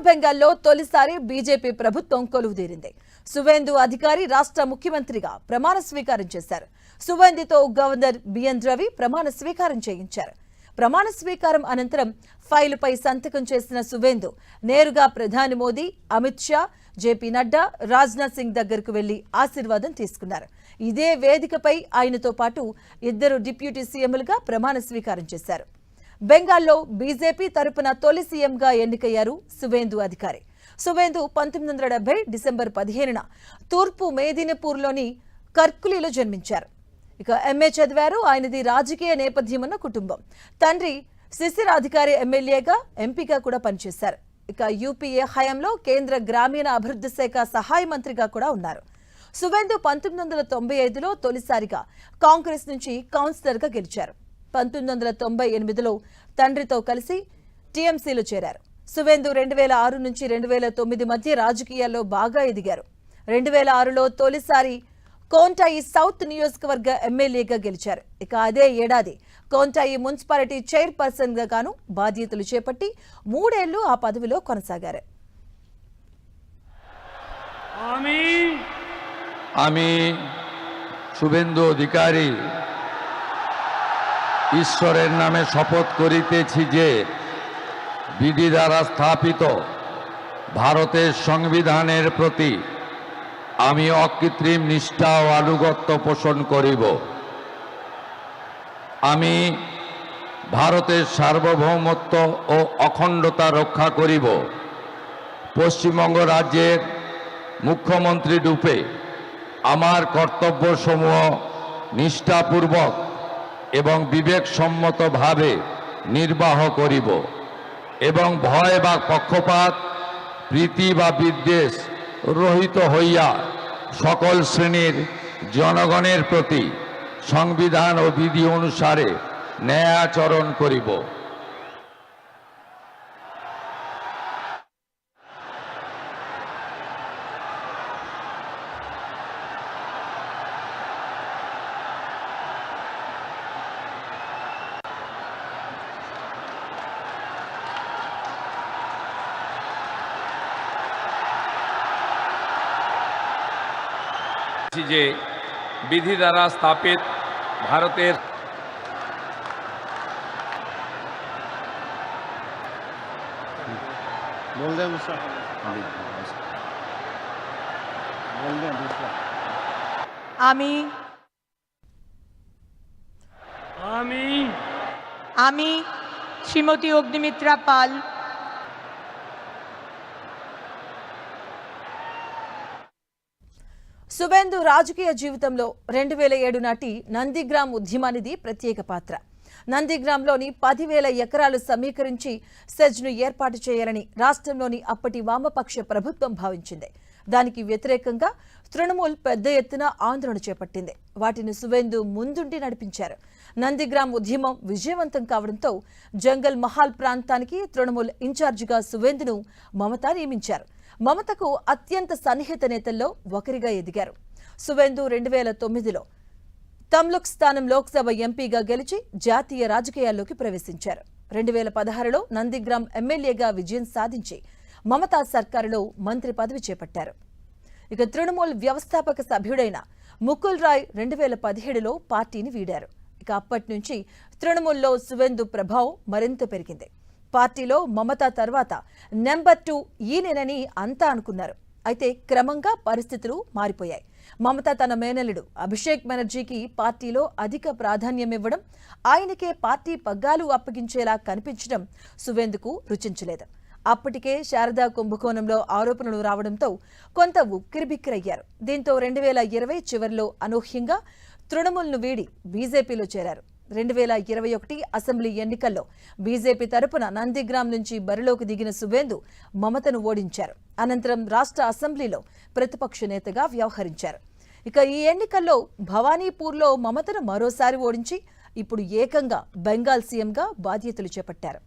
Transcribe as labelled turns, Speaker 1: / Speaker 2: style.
Speaker 1: బెంగాల్లో తొలిసారి బీజేపీ ప్రభుత్వం కొలువుదీరింది. సువేందు అధికారి రాష్ట్ర ముఖ్యమంత్రిగా ప్రమాణ స్వీకారం చేశారు. సువేందుతో గవర్నర్ బిఎన్ రవి ప్రమాణ స్వీకారం చేయించారు. ప్రమాణ స్వీకారం అనంతరం ఫైలుపై సంతకం చేసిన సువేందు నేరుగా ప్రధాని మోదీ, అమిత్ షా, జేపీ నడ్డా, రాజ్నాథ్ సింగ్ దగ్గరకు వెళ్లి ఆశీర్వాదం తీసుకున్నారు. ఇదే వేదికపై ఆయనతో పాటు ఇద్దరు డిప్యూటీ సీఎంలుగా ప్రమాణ స్వీకారం చేశారు. బెంగాల్లో బీజేపీ తరపున తొలి సీఎంగా ఎన్నికయ్యారు సువేందు అధికారి. సువేందు 1970 డిసెంబర్ 15న తూర్పు మేదినపూర్లోని కర్కులీలో జన్మించారు. ఇక ఎంఏ చదివారు. ఆయనది రాజకీయ నేపథ్యమున్న కుటుంబం. తండ్రి శిశిరాధికారి ఎమ్మెల్యేగా, ఎంపీగా కూడా పనిచేశారు. ఇక యూపీఏ హయాంలో కేంద్ర గ్రామీణ అభివృద్ధి శాఖ సహాయ మంత్రిగా కూడా ఉన్నారు. సువేందు 1995లో తొలిసారిగా కాంగ్రెస్ నుంచి కౌన్సిలర్గా గెలిచారు. 1998లో తండ్రితో కలిసి టీఎంసీలో చేరారు. సువేందు 2006 నుంచి 2009 మధ్య రాజకీయాల్లో బాగా ఎదిగారు. 2006లో తొలిసారి కోంటాయి సౌత్ నియోజకవర్గ ఎమ్మెల్యేగా గెలిచారు. ఇక అదే ఏడాది కోంటాయి మున్సిపాలిటీ చైర్పర్సన్ గా గాను బాధ్యతలు చేపట్టి 3 ఏళ్లు ఆ పదవిలో కొనసాగారు.
Speaker 2: আমি শুভেন্দু অধিকারী ঈশ্বরের নামে শপথ করিতেছি যে বিধি দ্বারা স্থাপিত ভারতের সংবিধানের প্রতি আমি অকৃত্রিম নিষ্ঠা ও আনুগত্য পোষণ করিব। আমি ভারতের সার্বভৌমত্ব ও অখণ্ডতা রক্ষা করিব। পশ্চিমবঙ্গ রাজ্যের মুখ্যমন্ত্রী রূপে আমার কর্তব্যসমূহ নিষ্ঠাপূর্বক এবং বিবেকসম্মতভাবে নির্বাহ করিব এবং ভয় বা পক্ষপাত, প্রীতি বা বিদ্বেষ রহিত হইয়া সকল শ্রেণীর জনগণের প্রতি সংবিধান ও বিধি অনুসারে ন্যায় আচরণ করিব।
Speaker 3: যে বিধি দ্বারা স্থাপিত ভারতের
Speaker 4: আমি শ্রীমতী অগ্নিমিত্রা পাল
Speaker 1: సువేందు రాజకీయ జీవితంలో 2007 నాటి నందిగ్రామ్ ఉద్యమానిది ప్రత్యేక పాత్ర. నందిగ్రామ్లోని 10,000 ఎకరాలు సమీకరించి సెజ్ను ఏర్పాటు చేయాలని రాష్ట్రంలోని అప్పటి వామపక్ష ప్రభుత్వం భావించింది. దానికి వ్యతిరేకంగా తృణమూల్ పెద్ద ఎత్తున ఆందోళన చేపట్టింది. వాటిని సువేందు ముందుండి నడిపించారు. నందిగ్రామ్ ఉద్యమం విజయవంతం కావడంతో జంగల్ మహాల్ ప్రాంతానికి తృణమూల్ ఇన్ఛార్జిగా సువేందును మమతా నియమించారు. మమతకు అత్యంత సన్నిహిత నేతల్లో ఒకరిగా ఎదిగారు. సువేందు 2009లో తమ్లుక్ స్థానం లోక్సభ ఎంపీగా గెలిచి జాతీయ రాజకీయాల్లోకి ప్రవేశించారు. 2016లో నందిగ్రామ్ ఎమ్మెల్యేగా విజయం సాధించి మమతా సర్కారులో మంత్రి పదవి చేపట్టారు. ఇక తృణమూల్ వ్యవస్థాపక సభ్యుడైన ముకుల్ రాయ్ 2017లో పార్టీని వీడారు. ఇక అప్పటి నుంచి తృణమూల్లో సువేందు ప్రభావం మరింత పెరిగింది. పార్టీలో మమతా తర్వాత నెంబర్ 2 ఈయనేనని అంతా అనుకున్నారు. అయితే క్రమంగా పరిస్థితులు మారిపోయాయి. మమత తన మేనల్లుడు అభిషేక్ బెనర్జీకి పార్టీలో అధిక ప్రాధాన్యమివ్వడం, ఆయనకే పార్టీ పగ్గాలు అప్పగించేలా కనిపించడం సువేందుకు రుచించలేదు. అప్పటికే శారదా కుంభకోణంలో ఆరోపణలు రావడంతో కొంత ఉక్కిరిబిక్కిరయ్యారు. దీంతో 2020 చివరిలో అనూహ్యంగా తృణమూల్ను వీడి బీజేపీలో చేరారు. 2021 అసెంబ్లీ ఎన్నికల్లో బీజేపీ తరపున నందిగ్రామ్ నుంచి బరిలోకి దిగిన సువేందు మమతను ఓడించారు. అనంతరం రాష్ట్ర అసెంబ్లీలో ప్రతిపక్ష నేతగా వ్యవహరించారు. ఇక ఈ ఎన్నికల్లో భవానీపూర్లో మమతను మరోసారి ఓడించి ఇప్పుడు ఏకంగా బెంగాల్ సీఎంగా బాధ్యతలు చేపట్టారు.